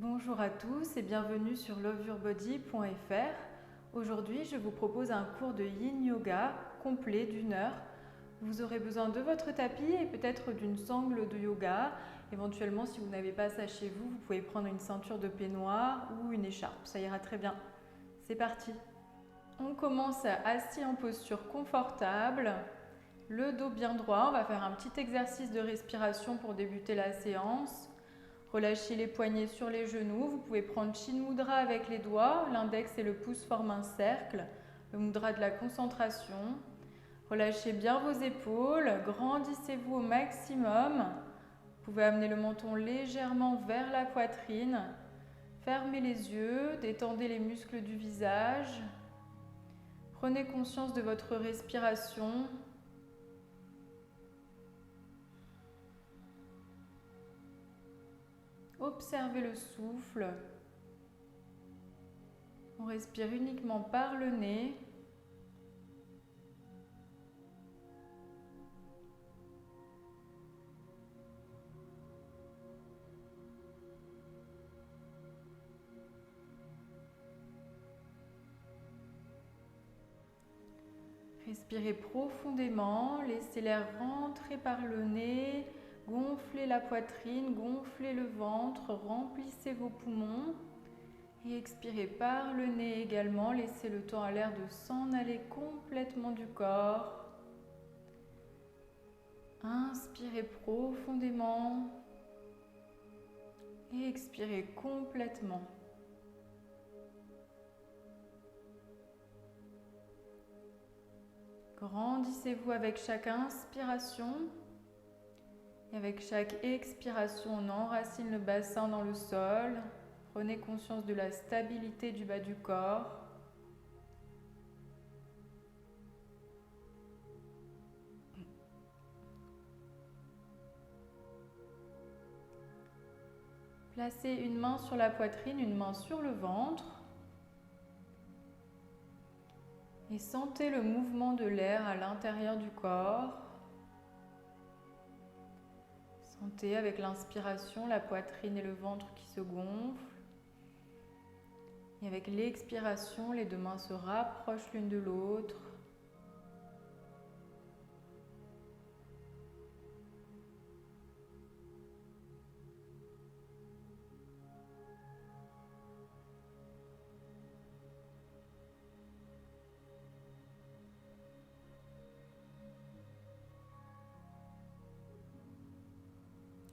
Bonjour à tous et bienvenue sur loveyourbody.fr. Aujourd'hui, je vous propose un cours de Yin Yoga complet d'1 heure. Vous aurez besoin de votre tapis et peut-être d'une sangle de yoga. Éventuellement, si vous n'avez pas ça chez vous, vous pouvez prendre une ceinture de peignoir ou une écharpe. Ça ira très bien. C'est parti. On commence assis en posture confortable, le dos bien droit. On va faire un petit exercice de respiration pour débuter la séance. Relâchez les poignets sur les genoux. Vous pouvez prendre Chin Mudra avec les doigts. L'index et le pouce forment un cercle. Le mudra de la concentration. Relâchez bien vos épaules. Grandissez-vous au maximum. Vous pouvez amener le menton légèrement vers la poitrine. Fermez les yeux. Détendez les muscles du visage. Prenez conscience de votre respiration. Observez le souffle. On respire uniquement par le nez. Respirez profondément, laissez l'air rentrer par le nez, gonflez la poitrine, gonflez le ventre, remplissez vos poumons. Et expirez par le nez également, laissez le temps à l'air de s'en aller complètement du corps. Inspirez profondément et expirez complètement. Grandissez-vous avec chaque inspiration et avec chaque expiration, on enracine le bassin dans le sol. Prenez conscience de la stabilité du bas du corps. Placez une main sur la poitrine, une main sur le ventre. Et sentez le mouvement de l'air à l'intérieur du corps. Sentez avec l'inspiration la poitrine et le ventre qui se gonflent. Et avec l'expiration, les deux mains se rapprochent l'une de l'autre.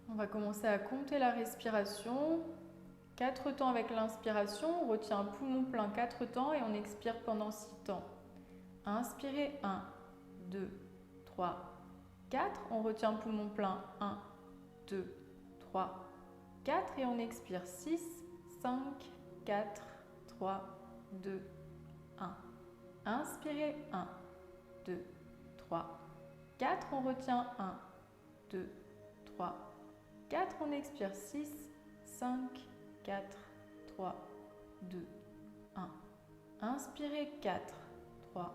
On va commencer à compter la respiration. 4 temps avec l'inspiration, on retient un poumon plein 4 temps et on expire pendant 6 temps. Inspirez 1, 2, 3, 4. On retient poumon plein 1, 2, 3, 4 et on expire 6, 5, 4, 3, 2, 1. Inspirez 1, 2, 3, 4. On retient 1, 2, 3, 4. On expire 6, 5, 4, 3, 2, 1. Inspirez 4, 3,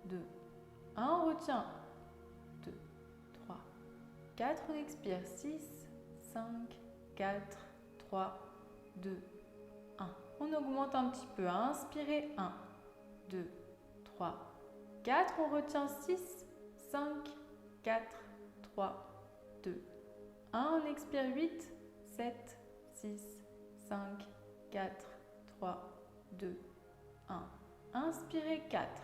2, 1. On retient 2, 3, 4. On expire 6, 5, 4, 3, 2, 1. On augmente un petit peu. Inspirez 1, 2, 3, 4. On retient 6, 5, 4, 3, 2, 1. On expire 8, 7, 6, 5, 4, 3, 2, 1. Inspirez 4.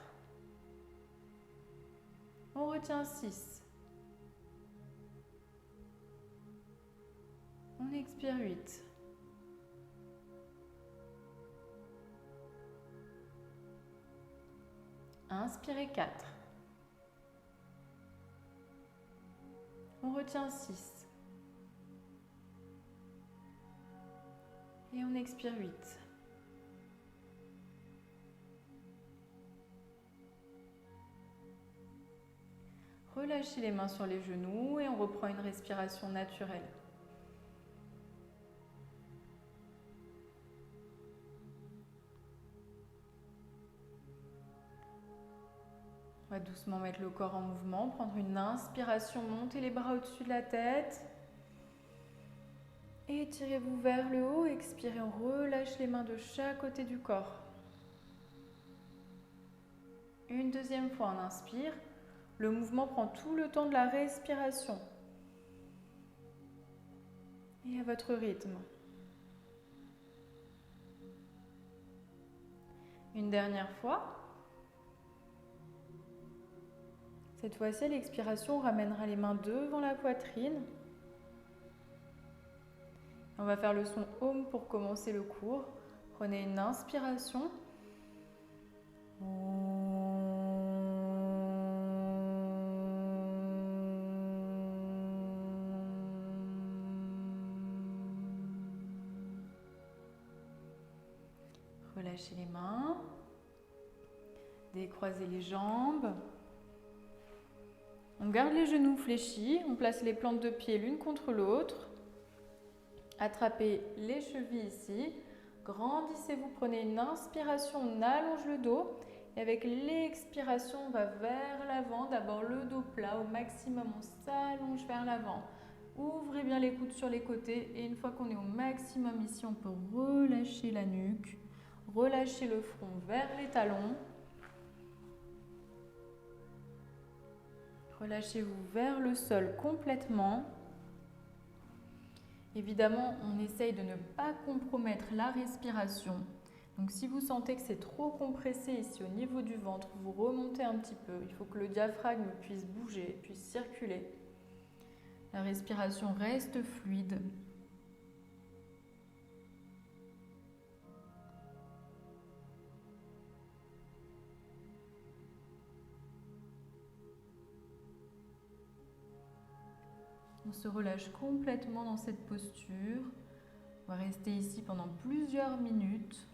On retient 6. On expire 8. Inspirez 4. On retient 6. Et on expire 8. Relâchez les mains sur les genoux et on reprend une respiration naturelle. On va doucement mettre le corps en mouvement, prendre une inspiration, monter les bras au-dessus de la tête. Étirez-vous vers le haut, expirez, on relâche les mains de chaque côté du corps. Une deuxième fois, on inspire. Le mouvement prend tout le temps de la respiration. Et à votre rythme. Une dernière fois. Cette fois-ci, à l'expiration, on ramènera les mains devant la poitrine. On va faire le son Om pour commencer le cours. Prenez une inspiration. Relâchez les mains. Décroisez les jambes. On garde les genoux fléchis. On place les plantes de pied l'une contre l'autre. Attrapez les chevilles ici. Grandissez-vous, prenez une inspiration, on allonge le dos. Et avec l'expiration, on va vers l'avant. D'abord le dos plat, au maximum, on s'allonge vers l'avant. Ouvrez bien les coudes sur les côtés. Et une fois qu'on est au maximum ici, on peut relâcher la nuque. Relâchez le front vers les talons. Relâchez-vous vers le sol complètement. Évidemment, on essaye de ne pas compromettre la respiration. Donc si vous sentez que c'est trop compressé ici au niveau du ventre, vous remontez un petit peu. Il faut que le diaphragme puisse bouger, puisse circuler. La respiration reste fluide. On se relâche complètement dans cette posture. On va rester ici pendant plusieurs minutes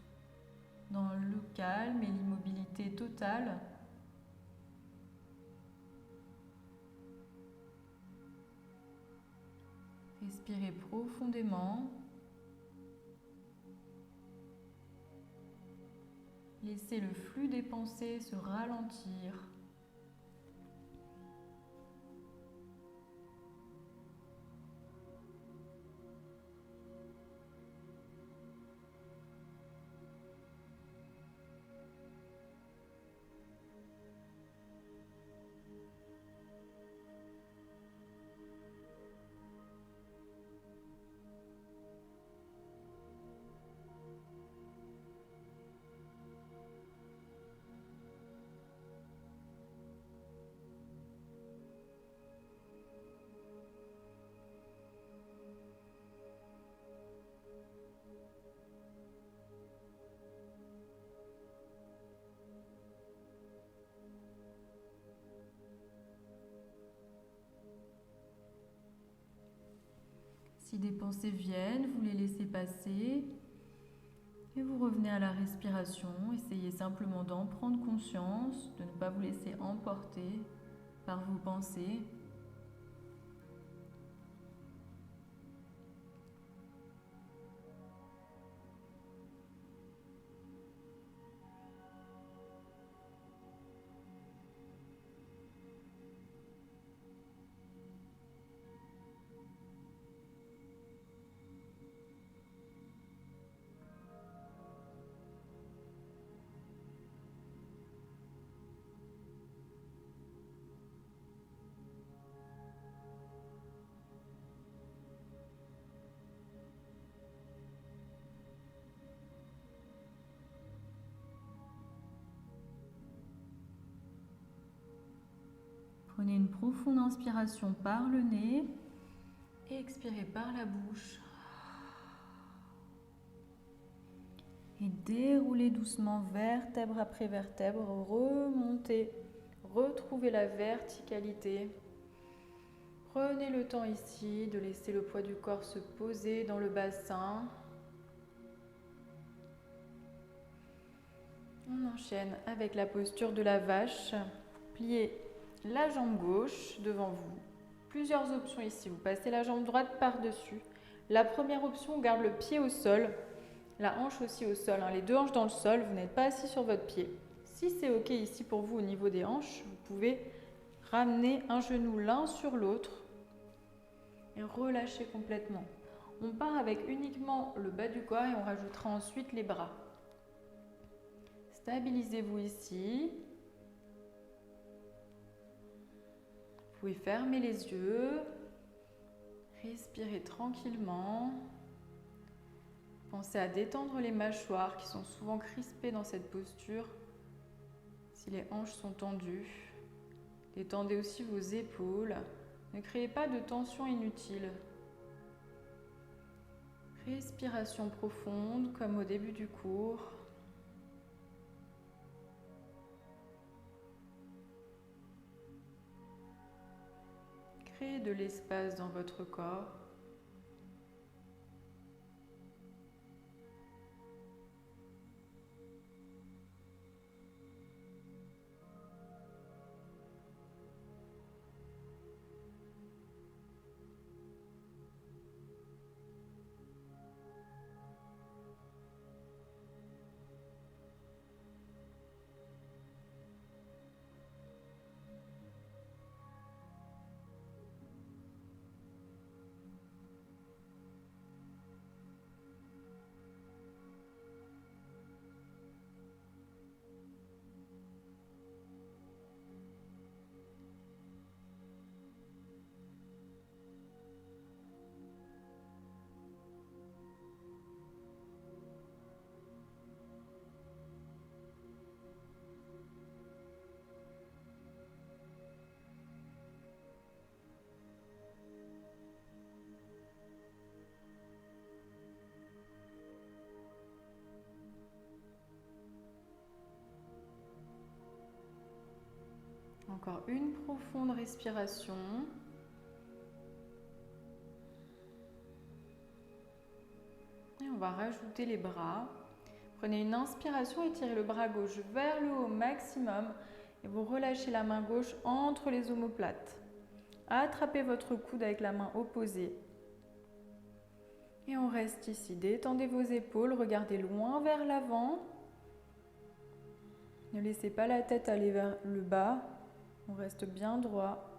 dans le calme et l'immobilité totale. Respirez profondément. Laissez le flux des pensées se ralentir. Si des pensées viennent, vous les laissez passer et vous revenez à la respiration. Essayez simplement d'en prendre conscience, de ne pas vous laisser emporter par vos pensées. Prenez une profonde inspiration par le nez et expirez par la bouche. Et déroulez doucement vertèbre après vertèbre, remontez, retrouvez la verticalité. Prenez le temps ici de laisser le poids du corps se poser dans le bassin. On enchaîne avec la posture de la vache. Pliez la jambe gauche devant vous. Plusieurs options ici. Vous passez la jambe droite par-dessus. La première option, on garde le pied au sol. La hanche aussi au sol. Les deux hanches dans le sol. Vous n'êtes pas assis sur votre pied. Si c'est OK ici pour vous au niveau des hanches, vous pouvez ramener un genou l'un sur l'autre et relâcher complètement. On part avec uniquement le bas du corps et on rajoutera ensuite les bras. Stabilisez-vous ici. Vous pouvez fermer les yeux. Respirez tranquillement. Pensez à détendre les mâchoires qui sont souvent crispées dans cette posture. Si les hanches sont tendues, détendez aussi vos épaules. Ne créez pas de tension inutile. Respiration profonde comme au début du cours. Créez de l'espace dans votre corps. Encore une profonde respiration. Et on va rajouter les bras. Prenez une inspiration, étirez le bras gauche vers le haut au maximum et vous relâchez la main gauche entre les omoplates. Attrapez votre coude avec la main opposée. Et on reste ici. Détendez vos épaules, regardez loin vers l'avant. Ne laissez pas la tête aller vers le bas. On reste bien droit.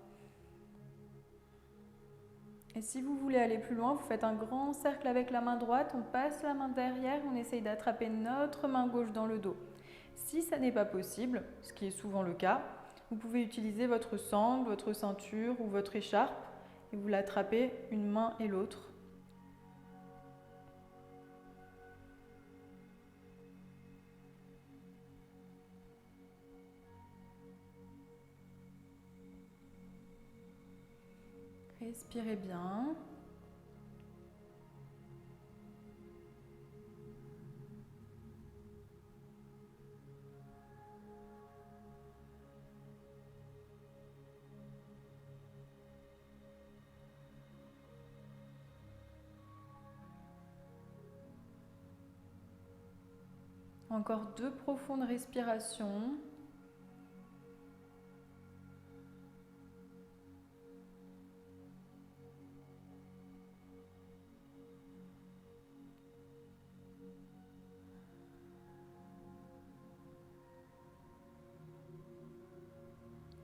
Et si vous voulez aller plus loin, vous faites un grand cercle avec la main droite, on passe la main derrière, on essaye d'attraper notre main gauche dans le dos. Si ça n'est pas possible, ce qui est souvent le cas, vous pouvez utiliser votre sangle, votre ceinture ou votre écharpe et vous l'attrapez une main et l'autre. Respirez bien. Encore 2 profondes respirations.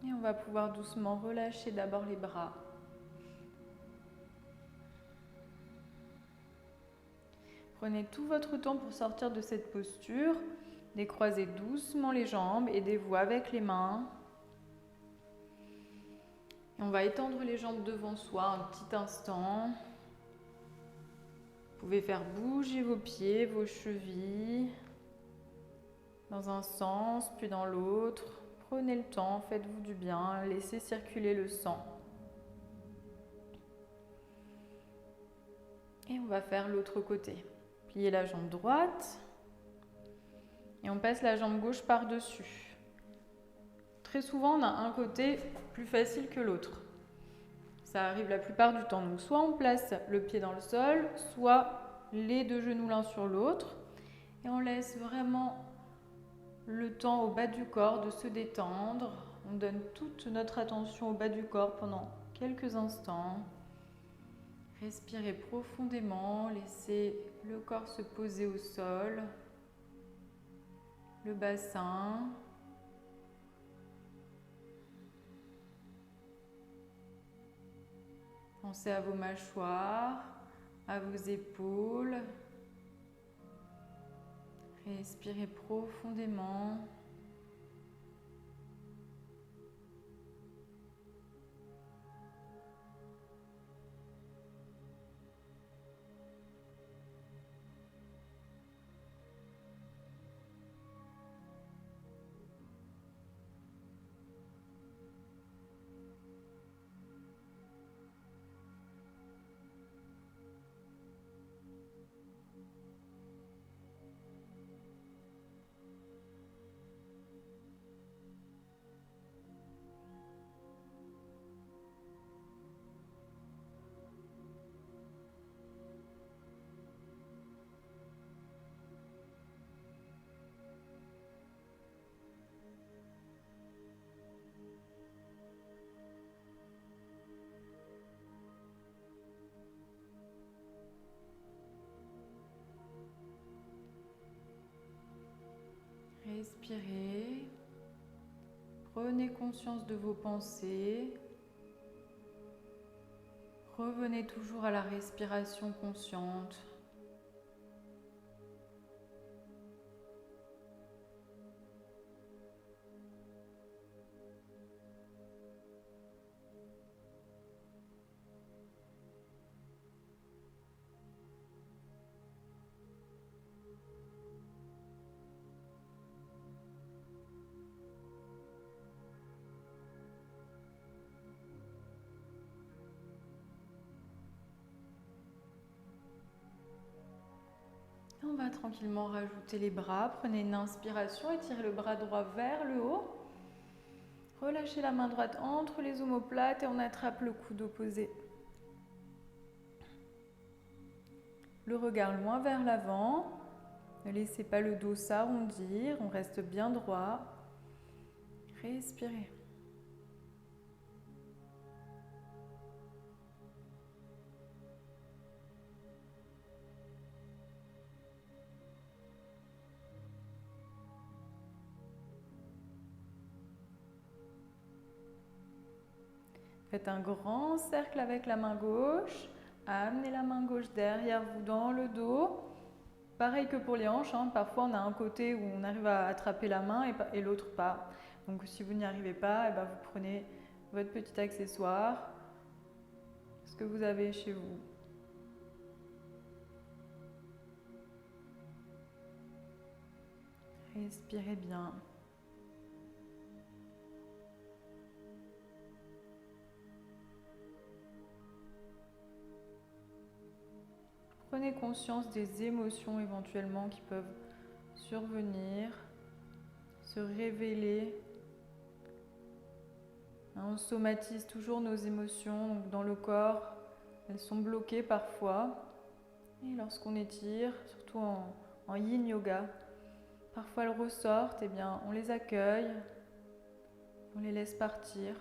Et on va pouvoir doucement relâcher d'abord les bras. Prenez tout votre temps pour sortir de cette posture. Décroisez doucement les jambes, aidez-vous avec les mains. Et on va étendre les jambes devant soi un petit instant. Vous pouvez faire bouger vos pieds, vos chevilles, dans un sens puis dans l'autre. Prenez le temps, faites-vous du bien, laissez circuler le sang. Et on va faire l'autre côté. Pliez la jambe droite et on passe la jambe gauche par-dessus. Très souvent, on a un côté plus facile que l'autre. Ça arrive la plupart du temps. Donc, soit on place le pied dans le sol, soit les 2 genoux l'un sur l'autre. Et on laisse vraiment le temps au bas du corps de se détendre. On donne toute notre attention au bas du corps pendant quelques instants. Respirez profondément, laissez le corps se poser au sol, le bassin. Pensez à vos mâchoires, à vos épaules. Respirez profondément. Respirez. Prenez conscience de vos pensées. Revenez toujours à la respiration consciente. On va tranquillement rajouter les bras. Prenez une inspiration, étirez le bras droit vers le haut. Relâchez la main droite entre les omoplates et on attrape le coude opposé. Le regard loin vers l'avant. Ne laissez pas le dos s'arrondir, on reste bien droit. Respirez. Faites un grand cercle avec la main gauche. Amenez la main gauche derrière vous dans le dos. Pareil que pour les hanches, hein. Parfois on a un côté où on arrive à attraper la main et l'autre pas. Donc si vous n'y arrivez pas, et ben vous prenez votre petit accessoire, ce que vous avez chez vous. Respirez bien. Prenez conscience des émotions éventuellement qui peuvent survenir, se révéler. On somatise toujours nos émotions donc dans le corps. Elles sont bloquées parfois. Et lorsqu'on étire, surtout en yin yoga, parfois elles ressortent, et bien on les accueille, on les laisse partir.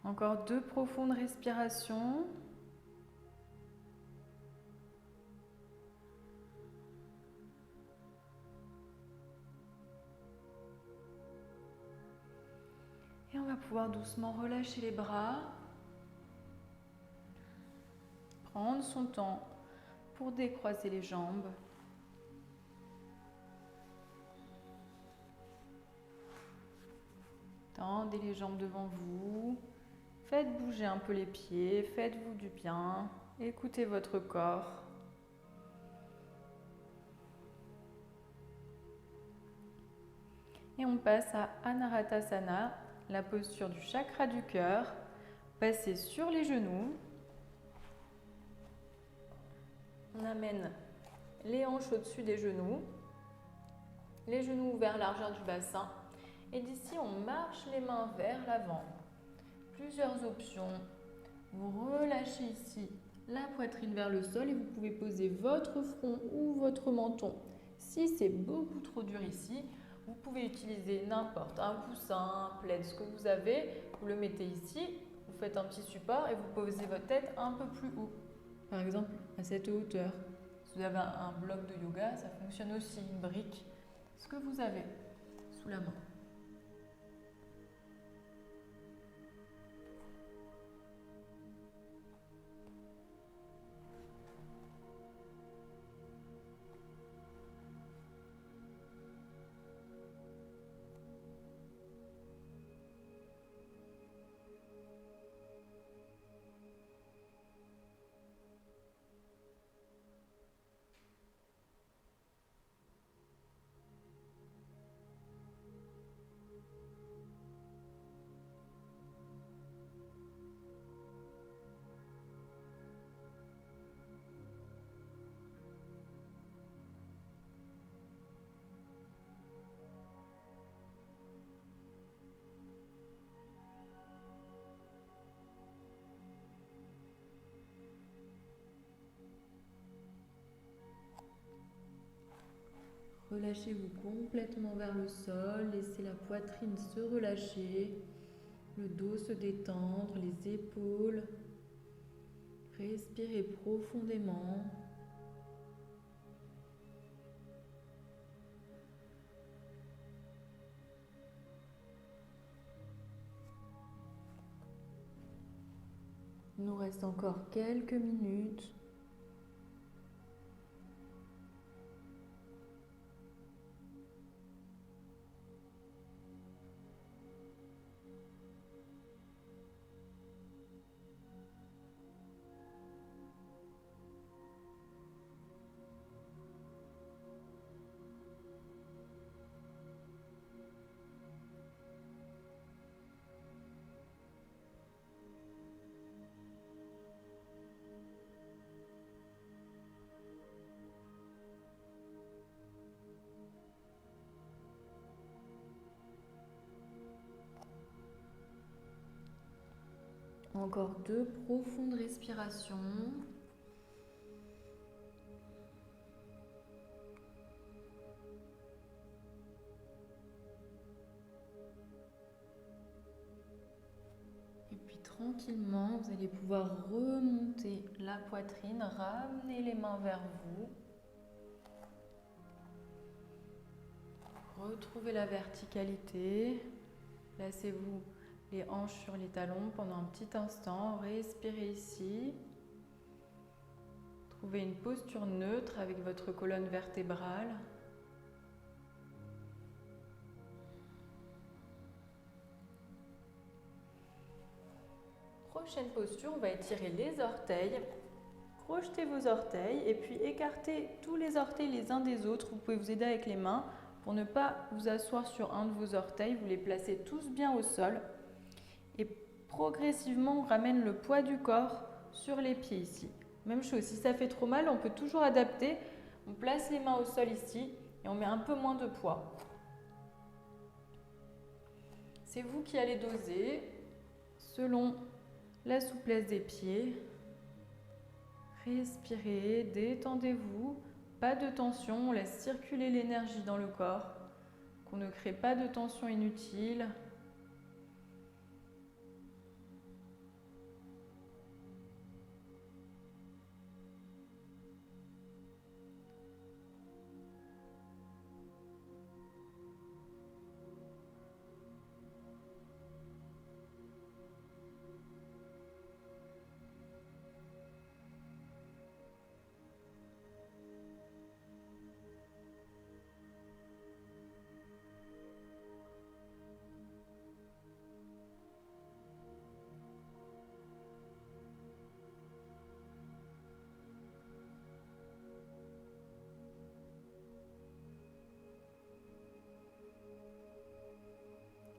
Encore 2 profondes respirations. Et on va pouvoir doucement relâcher les bras. Prendre son temps pour décroiser les jambes. Tendez les jambes devant vous. Faites bouger un peu les pieds, faites-vous du bien, écoutez votre corps. Et on passe à Anahata-sana, la posture du chakra du cœur. Passez sur les genoux. On amène les hanches au-dessus des genoux ouverts largeur du bassin. Et d'ici, on marche les mains vers l'avant. Plusieurs options. Vous relâchez ici la poitrine vers le sol et vous pouvez poser votre front ou votre menton. Si c'est beaucoup trop dur ici, vous pouvez utiliser n'importe un coussin, un plaid, ce que vous avez. Vous le mettez ici, vous faites un petit support et vous posez votre tête un peu plus haut. Par exemple, à cette hauteur. Si vous avez un bloc de yoga, ça fonctionne aussi, une brique. Ce que vous avez sous la main. Relâchez-vous complètement vers le sol, laissez la poitrine se relâcher, le dos se détendre, les épaules. Respirez profondément. Il nous reste encore quelques minutes. Encore 2 profondes respirations. Et puis tranquillement, vous allez pouvoir remonter la poitrine, ramener les mains vers vous. Retrouvez la verticalité. Placez-vous les hanches sur les talons pendant un petit instant. Respirez ici. Trouvez une posture neutre avec votre colonne vertébrale. Prochaine posture, on va étirer les orteils. Crochetez vos orteils et puis écartez tous les orteils les uns des autres. Vous pouvez vous aider avec les mains pour ne pas vous asseoir sur un de vos orteils. Vous les placez tous bien au sol. Et progressivement, on ramène le poids du corps sur les pieds ici. Même chose, si ça fait trop mal, on peut toujours adapter. On place les mains au sol ici et on met un peu moins de poids. C'est vous qui allez doser selon la souplesse des pieds. Respirez, détendez-vous. Pas de tension, on laisse circuler l'énergie dans le corps. Qu'on ne crée pas de tension inutile.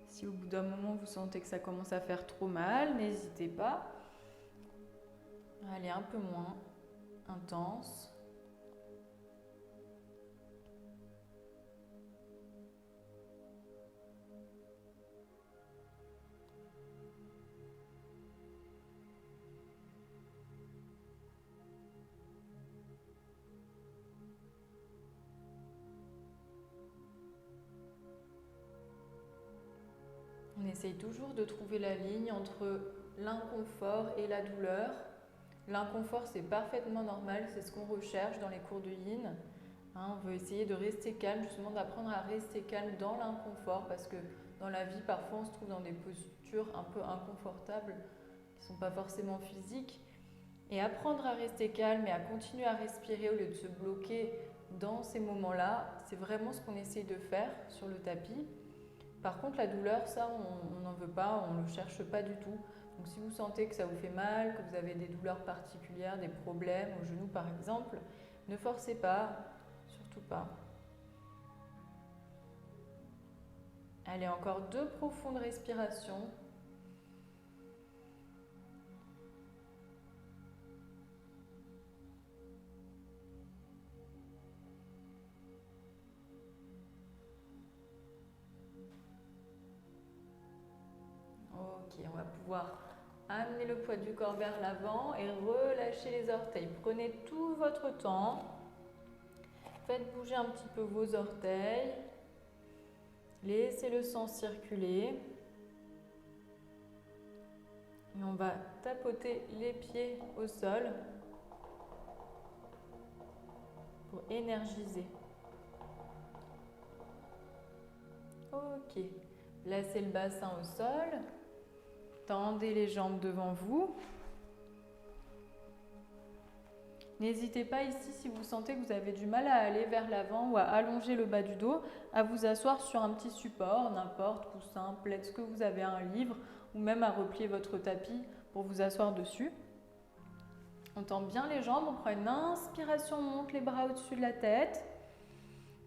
Si au bout d'un moment vous sentez que ça commence à faire trop mal, n'hésitez pas à aller un peu moins intense. On essaye toujours de trouver la ligne entre l'inconfort et la douleur. L'inconfort, c'est parfaitement normal, c'est ce qu'on recherche dans les cours de yin. On veut essayer de rester calme, justement d'apprendre à rester calme dans l'inconfort, parce que dans la vie, parfois, on se trouve dans des postures un peu inconfortables, qui ne sont pas forcément physiques. Et apprendre à rester calme et à continuer à respirer au lieu de se bloquer dans ces moments-là, c'est vraiment ce qu'on essaye de faire sur le tapis. Par contre, la douleur, ça, on n'en veut pas, on ne le cherche pas du tout. Donc si vous sentez que ça vous fait mal, que vous avez des douleurs particulières, des problèmes au genou par exemple, ne forcez pas, surtout pas. Allez, encore 2 profondes respirations. Ok, on va pouvoir amener le poids du corps vers l'avant et relâcher les orteils. Prenez tout votre temps. Faites bouger un petit peu vos orteils. Laissez le sang circuler. Et on va tapoter les pieds au sol pour énergiser. Ok. Placez le bassin au sol. Tendez les jambes devant vous. N'hésitez pas ici, si vous sentez que vous avez du mal à aller vers l'avant ou à allonger le bas du dos, à vous asseoir sur un petit support, n'importe, coussin, plaid, ce que vous avez, un livre, ou même à replier votre tapis pour vous asseoir dessus. On tend bien les jambes, on prend une inspiration, on monte les bras au-dessus de la tête.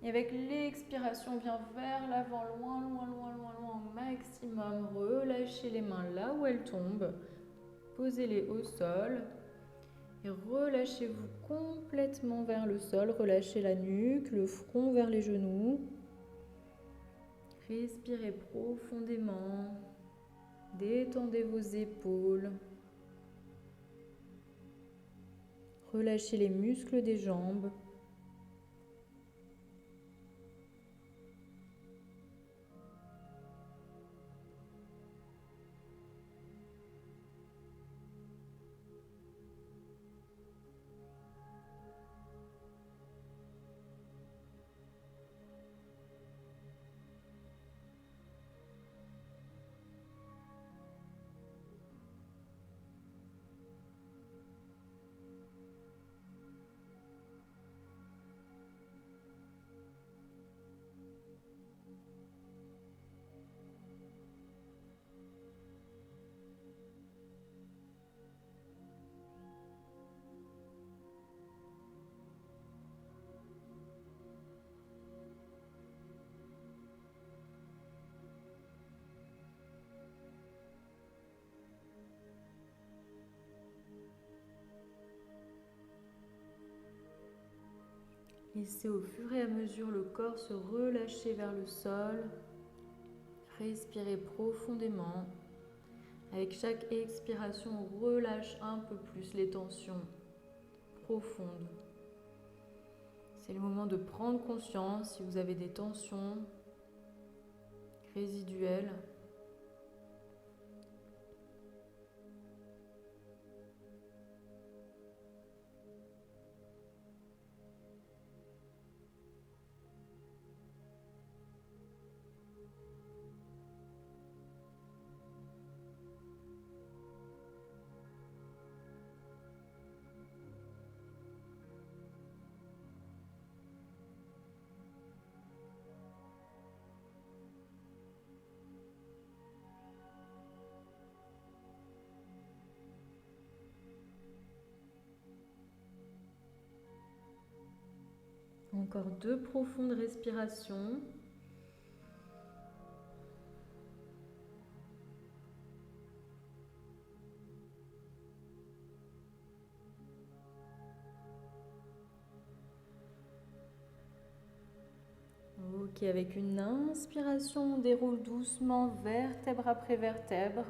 Et avec l'expiration, on vient vers l'avant, loin, loin, loin, loin, loin, au maximum. Relâchez les mains là où elles tombent. Posez-les au sol. Et relâchez-vous complètement vers le sol. Relâchez la nuque, le front vers les genoux. Respirez profondément. Détendez vos épaules. Relâchez les muscles des jambes. Laissez au fur et à mesure le corps se relâcher vers le sol. Respirez profondément. Avec chaque expiration, on relâche un peu plus les tensions profondes. C'est le moment de prendre conscience si vous avez des tensions résiduelles. Encore 2 profondes respirations. Ok, avec une inspiration, on déroule doucement vertèbre après vertèbre.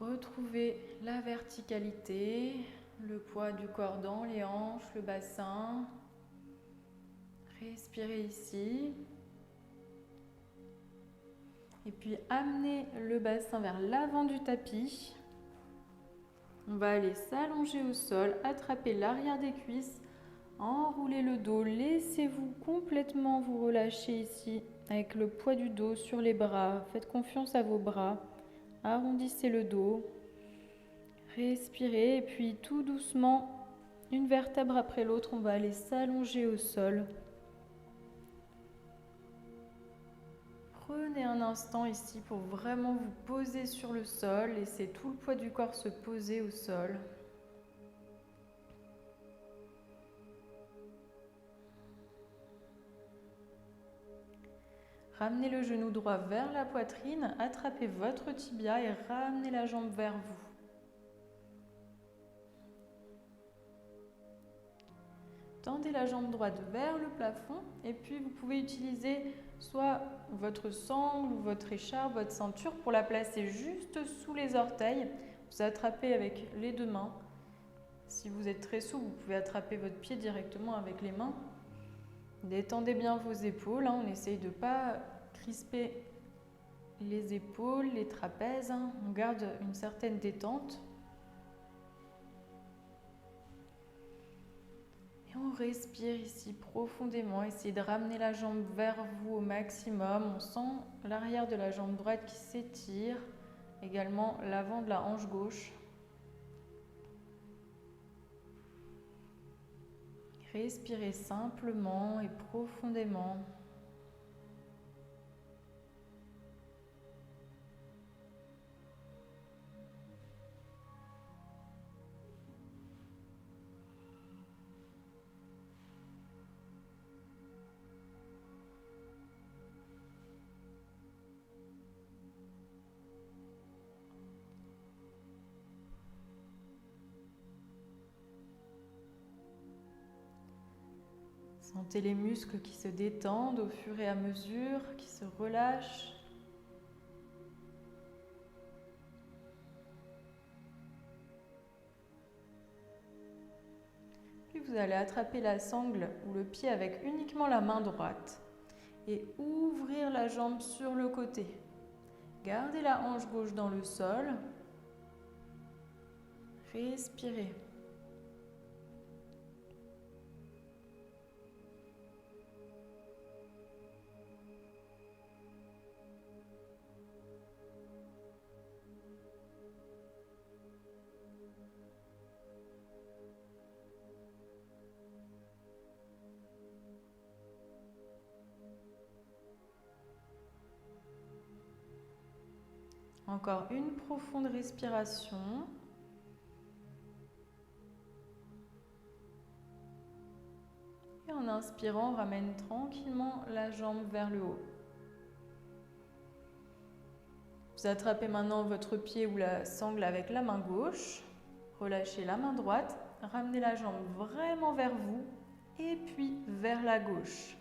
Retrouvez la verticalité, le poids du corps dans les hanches, le bassin. Respirez ici. Et puis amenez le bassin vers l'avant du tapis. On va aller s'allonger au sol, attraper l'arrière des cuisses, enroulez le dos, laissez-vous complètement vous relâcher ici avec le poids du dos sur les bras. Faites confiance à vos bras, arrondissez le dos, respirez et puis tout doucement, une vertèbre après l'autre, on va aller s'allonger au sol. Prenez un instant ici pour vraiment vous poser sur le sol, laissez tout le poids du corps se poser au sol. Ramenez le genou droit vers la poitrine, attrapez votre tibia et ramenez la jambe vers vous. Tendez la jambe droite vers le plafond et puis vous pouvez utiliser soit votre sangle ou votre écharpe, votre ceinture pour la placer juste sous les orteils. Vous attrapez avec les 2 mains. Si vous êtes très souple, vous pouvez attraper votre pied directement avec les mains. Détendez bien vos épaules, on essaye de ne pas crisper les épaules, les trapèzes, on garde une certaine détente. Et on respire ici profondément, essayez de ramener la jambe vers vous au maximum. On sent l'arrière de la jambe droite qui s'étire, également l'avant de la hanche gauche. Respirez simplement et profondément. Sentez les muscles qui se détendent au fur et à mesure, qui se relâchent. Puis vous allez attraper la sangle ou le pied avec uniquement la main droite et ouvrir la jambe sur le côté. Gardez la hanche gauche dans le sol. Respirez. Encore une profonde respiration. Et en inspirant, on ramène tranquillement la jambe vers le haut. Vous attrapez maintenant votre pied ou la sangle avec la main gauche. Relâchez la main droite. Ramenez la jambe vraiment vers vous et puis vers la gauche.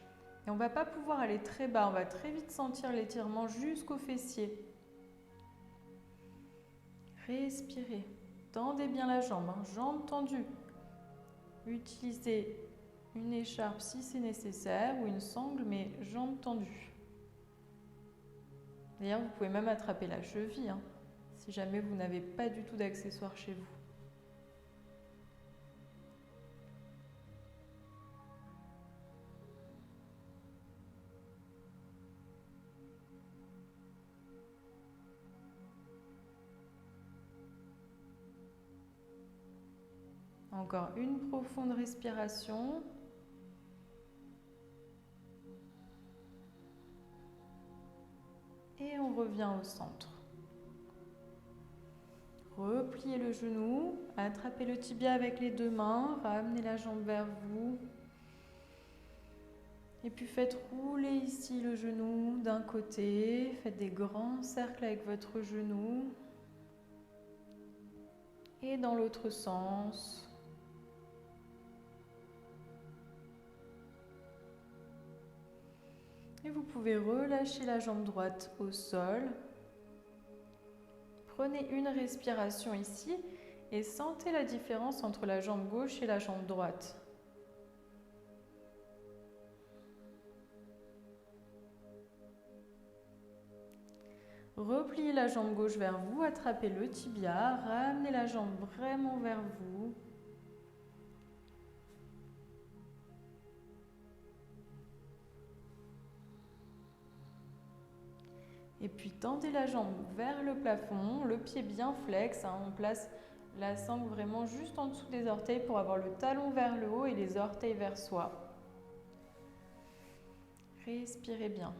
Et on ne va pas pouvoir aller très bas, on va très vite sentir l'étirement jusqu'au fessier. Respirez, tendez bien la jambe, jambe tendue. Utilisez une écharpe si c'est nécessaire ou une sangle, mais jambe tendue. D'ailleurs, vous pouvez même attraper la cheville si jamais vous n'avez pas du tout d'accessoires chez vous. Encore une profonde respiration. Et on revient au centre. Repliez le genou, attrapez le tibia avec les deux mains, ramenez la jambe vers vous. Et puis faites rouler ici le genou d'un côté, faites des grands cercles avec votre genou. Et dans l'autre sens. Et vous pouvez relâcher la jambe droite au sol. Prenez une respiration ici et sentez la différence entre la jambe gauche et la jambe droite. Repliez la jambe gauche vers vous, attrapez le tibia, ramenez la jambe vraiment vers vous. Et puis tendez la jambe vers le plafond, le pied bien flex. On place la sangle vraiment juste en dessous des orteils pour avoir le talon vers le haut et les orteils vers soi. Respirez bien.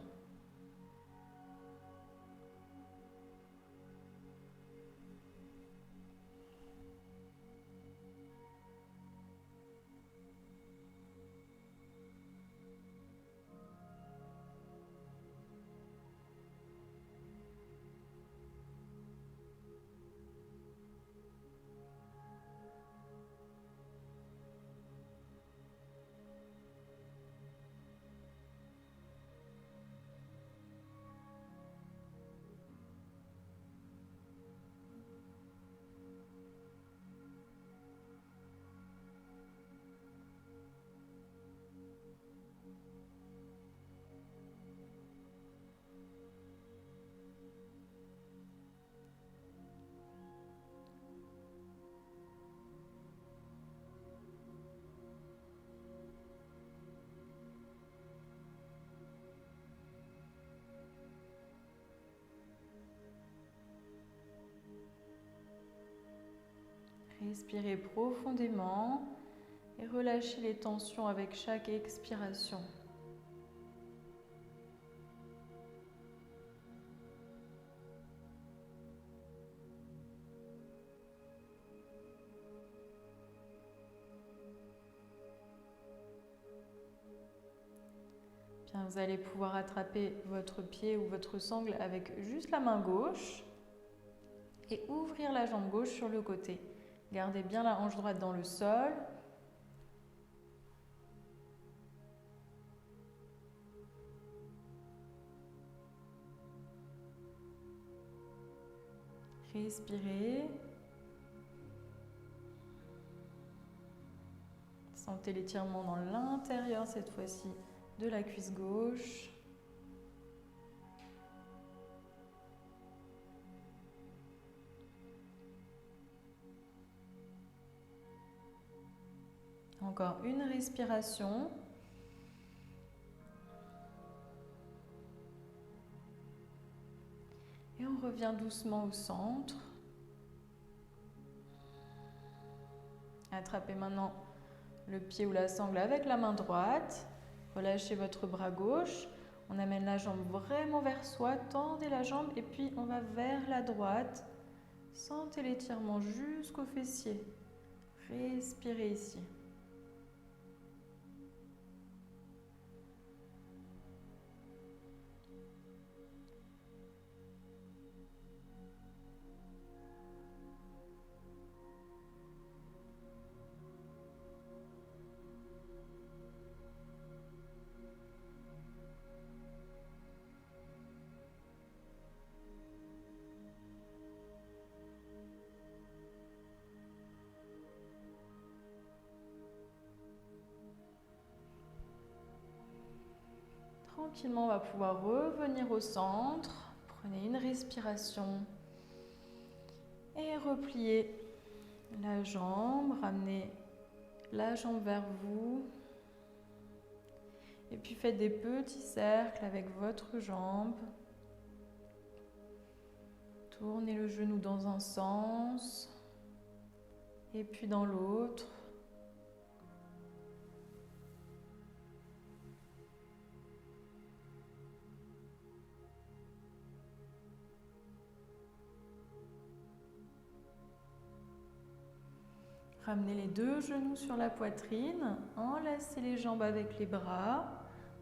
Respirez profondément et relâchez les tensions avec chaque expiration. Bien, vous allez pouvoir attraper votre pied ou votre sangle avec juste la main gauche et ouvrir la jambe gauche sur le côté. Gardez bien la hanche droite dans le sol. Respirez. Sentez l'étirement dans l'intérieur cette fois-ci de la cuisse gauche. Encore une respiration. Et on revient doucement au centre. Attrapez maintenant le pied ou la sangle avec la main droite. Relâchez votre bras gauche. On amène la jambe vraiment vers soi. Tendez la jambe et puis on va vers la droite. Sentez l'étirement jusqu'au fessier. Respirez ici. Tranquillement, on va pouvoir revenir au centre. Prenez une respiration et repliez la jambe. Ramenez la jambe vers vous. Et puis faites des petits cercles avec votre jambe. Tournez le genou dans un sens et puis dans l'autre. Ramenez les deux genoux sur la poitrine, enlacez les jambes avec les bras,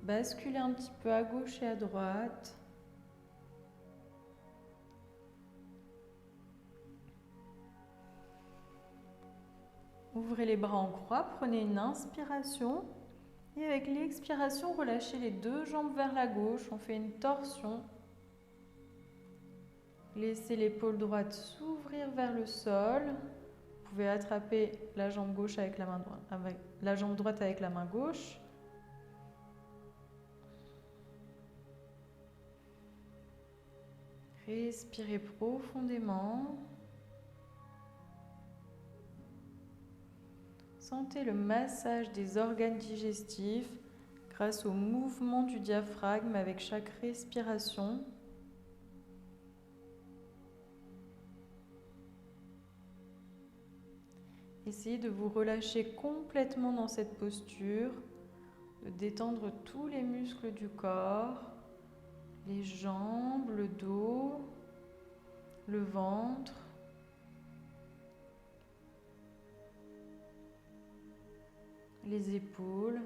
basculez un petit peu à gauche et à droite. Ouvrez les bras en croix, prenez une inspiration et avec l'expiration, relâchez les deux jambes vers la gauche, on fait une torsion. Laissez l'épaule droite s'ouvrir vers le sol. Vous pouvez attraper la jambe gauche avec la main droite, avec la jambe droite avec la main gauche. Respirez profondément. Sentez le massage des organes digestifs grâce au mouvement du diaphragme avec chaque respiration. Essayez de vous relâcher complètement dans cette posture, de détendre tous les muscles du corps, les jambes, le dos, le ventre. Les épaules.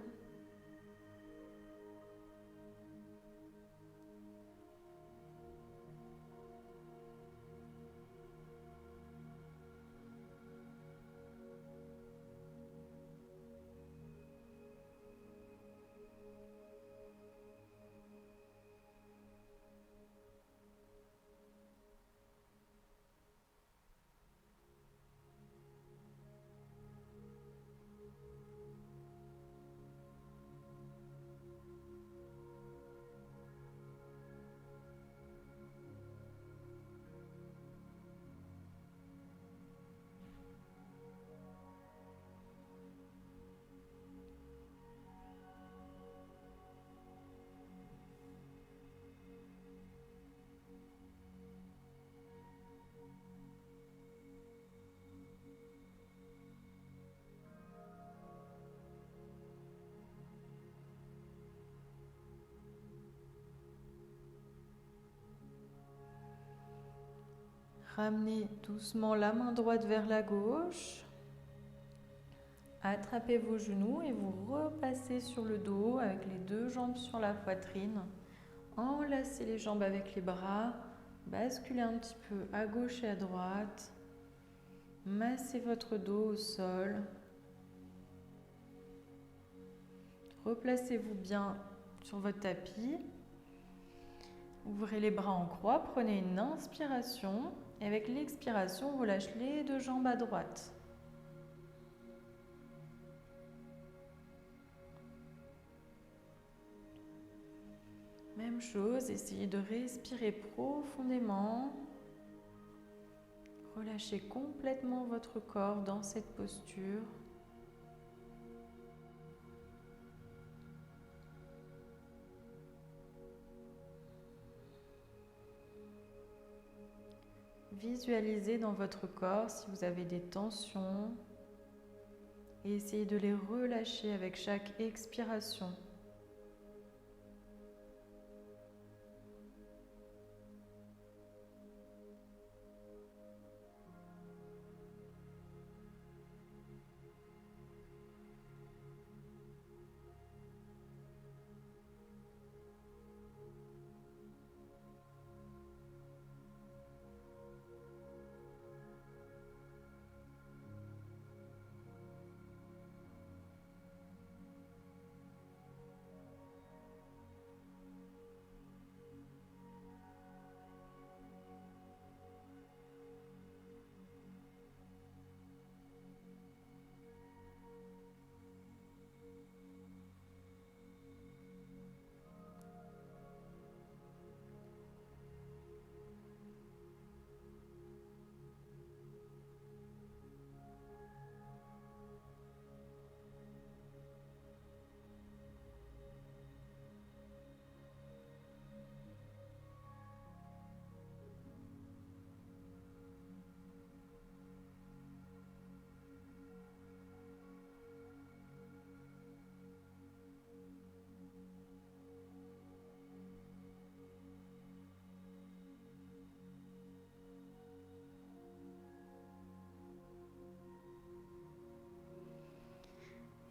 Ramenez doucement la main droite vers la gauche. Attrapez vos genoux et vous repassez sur le dos avec les deux jambes sur la poitrine. Enlacez les jambes avec les bras. Basculez un petit peu à gauche et à droite. Massez votre dos au sol. Replacez-vous bien sur votre tapis. Ouvrez les bras en croix, prenez une inspiration. Et avec l'expiration, on relâche les deux jambes à droite. Même chose, essayez de respirer profondément. Relâchez complètement votre corps dans cette posture. Visualisez dans votre corps si vous avez des tensions et essayez de les relâcher avec chaque expiration.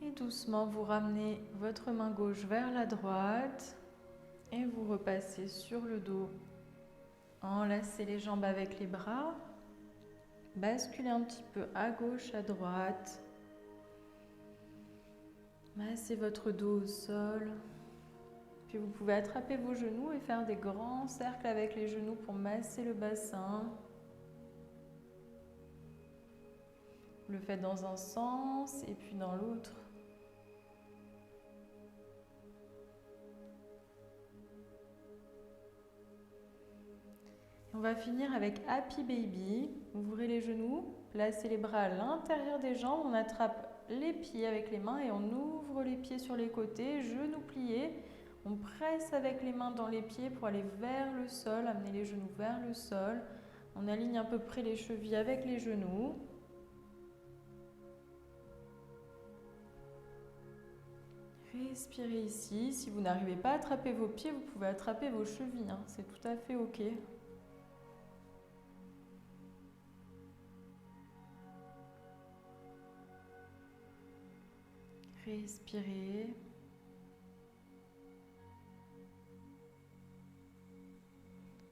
Et doucement, vous ramenez votre main gauche vers la droite et vous repassez sur le dos. Enlacez les jambes avec les bras. Basculez un petit peu à gauche, à droite. Massez votre dos au sol. Puis vous pouvez attraper vos genoux et faire des grands cercles avec les genoux pour masser le bassin. Vous le faites dans un sens et puis dans l'autre. On va finir avec Happy Baby. Ouvrez les genoux, placez les bras à l'intérieur des jambes, on attrape les pieds avec les mains et on ouvre les pieds sur les côtés, genoux pliés. On presse avec les mains dans les pieds pour aller vers le sol, amener les genoux vers le sol. On aligne à peu près les chevilles avec les genoux. Respirez ici. Si vous n'arrivez pas à attraper vos pieds, vous pouvez attraper vos chevilles. C'est tout à fait OK. Respirez.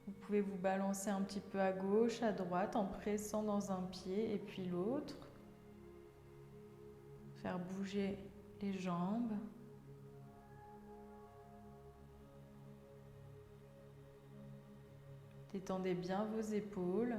Vous pouvez vous balancer un petit peu à gauche, à droite en pressant dans un pied et puis l'autre. Faire bouger les jambes. Détendez bien vos épaules.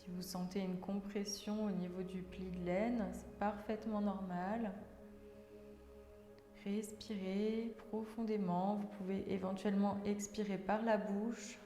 Si vous sentez une compression au niveau du pli de l'aine, c'est parfaitement normal. Respirez profondément. Vous pouvez éventuellement expirer par la bouche.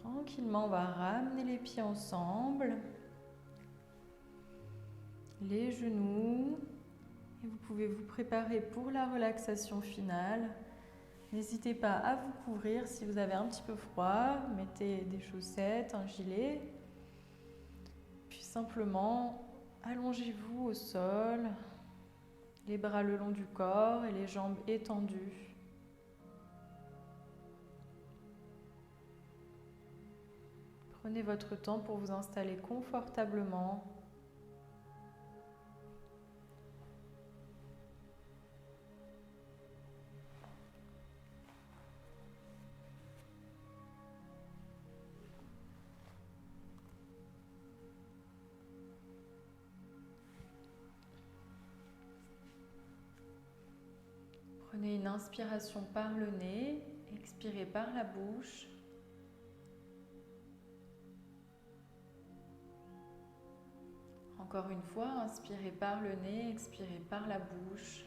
Tranquillement, on va ramener les pieds ensemble, les genoux, et vous pouvez vous préparer pour la relaxation finale. N'hésitez pas à vous couvrir si vous avez un petit peu froid, mettez des chaussettes, un gilet, puis simplement allongez-vous au sol, les bras le long du corps et les jambes étendues. Prenez votre temps pour vous installer confortablement. Prenez une inspiration par le nez, expirez par la bouche. Encore une fois, inspirez par le nez, expirez par la bouche.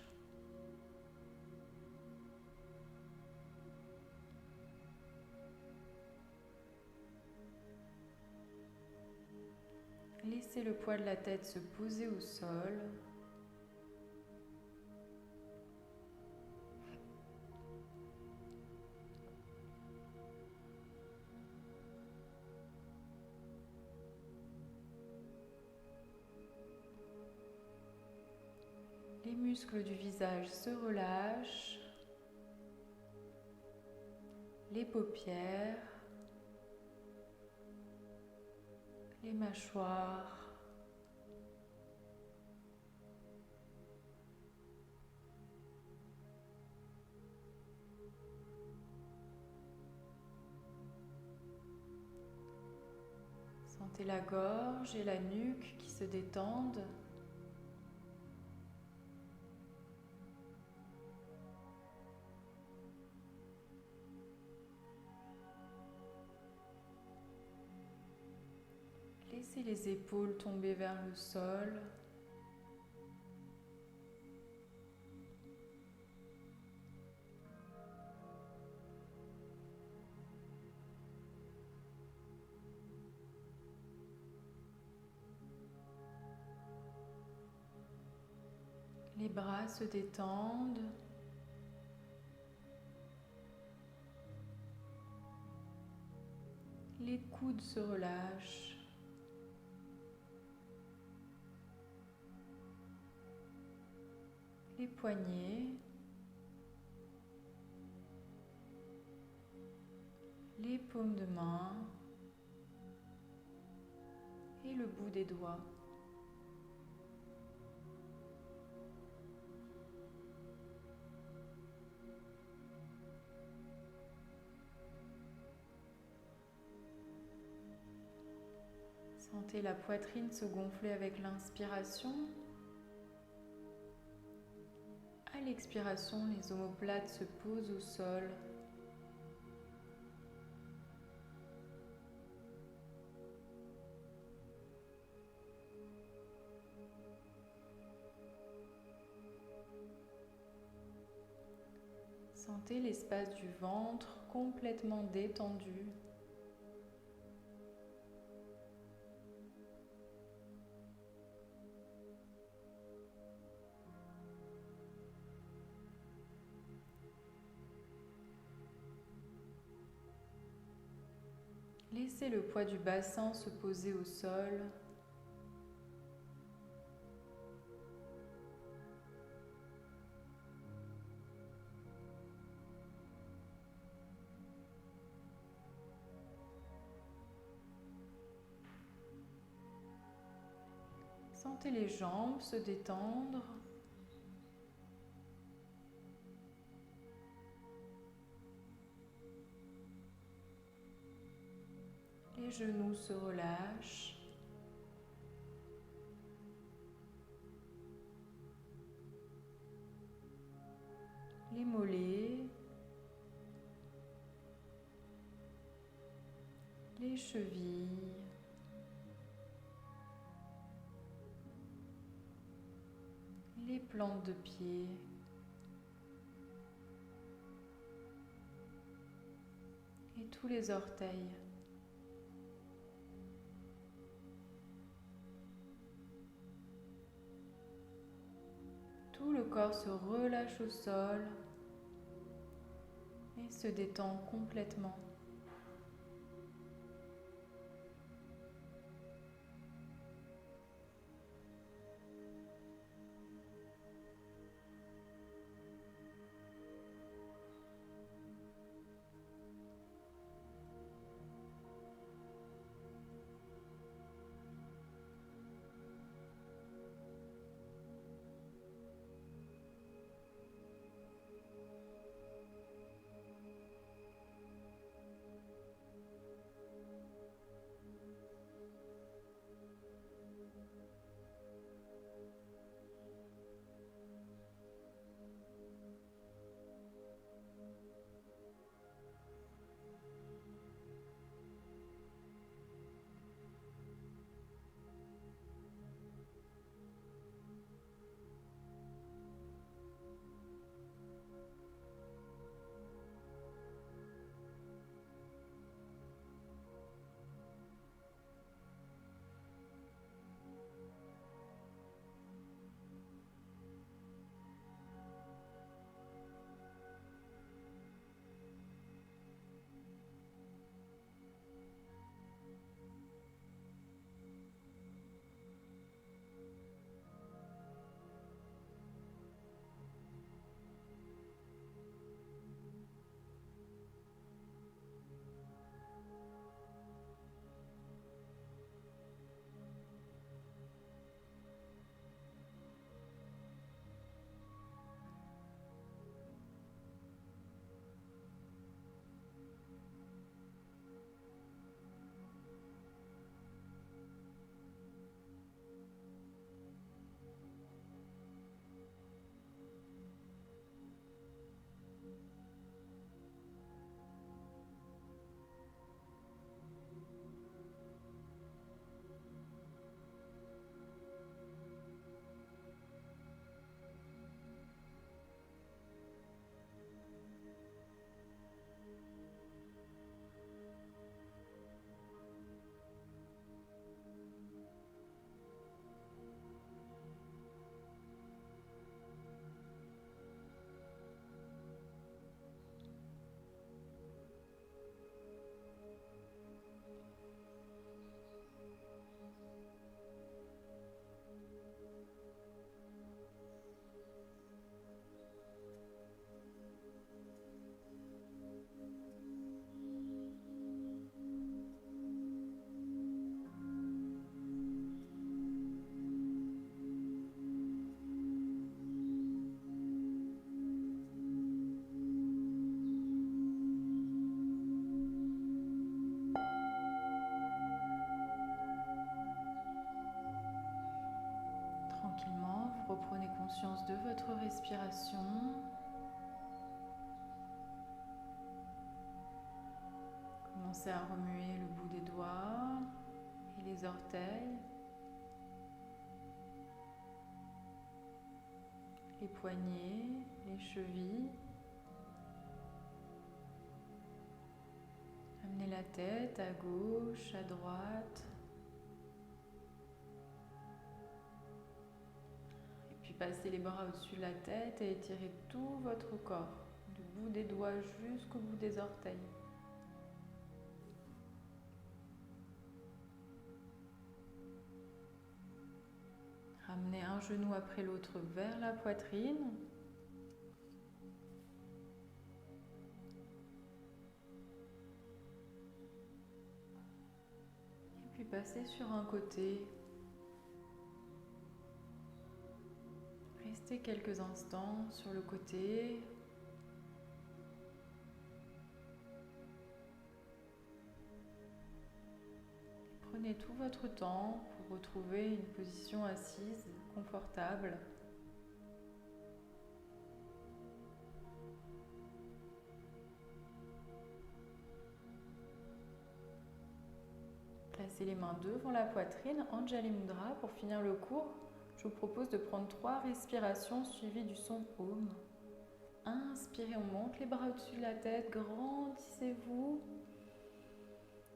Laissez le poids de la tête se poser au sol. Les muscles du visage se relâchent. Les paupières. Les mâchoires. Sentez la gorge et la nuque qui se détendent. Laissez les épaules tomber vers le sol. Les bras se détendent. Les coudes se relâchent. Les poignets. Les paumes de main. Et le bout des doigts. Sentez la poitrine se gonfler avec l'inspiration. À l'expiration, les omoplates se posent au sol. Sentez l'espace du ventre complètement détendu. Laissez le poids du bassin se poser au sol. Sentez les jambes se détendre. Les Les genoux se relâchent. Les mollets. Les chevilles. Les plantes de pied. Et tous les orteils. Tout le corps se relâche au sol et se détend complètement. Reprenez conscience de votre respiration. Commencez à remuer le bout des doigts et les orteils, les poignets, les chevilles. Amenez la tête à gauche, à droite. Passez les bras au-dessus de la tête et étirez tout votre corps, du bout des doigts jusqu'au bout des orteils. Ramenez un genou après l'autre vers la poitrine. Et puis passez sur un côté. Restez quelques instants sur le côté. Prenez tout votre temps pour retrouver une position assise confortable. Placez les mains devant la poitrine, Anjali Mudra. Pour finir le cours, je vous propose de prendre 3 respirations suivies du son Om. Inspirez, on monte les bras au-dessus de la tête, grandissez-vous.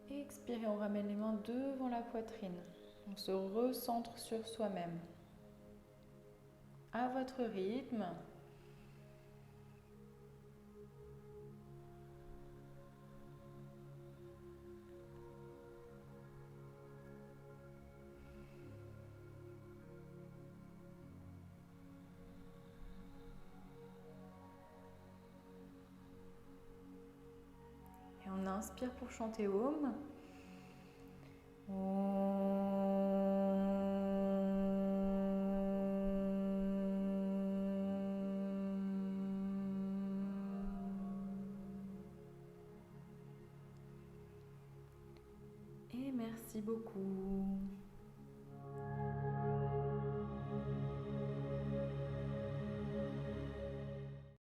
Expirez, on ramène les mains devant la poitrine. On se recentre sur soi-même. À votre rythme. Et on inspire pour chanter Om. Et merci beaucoup.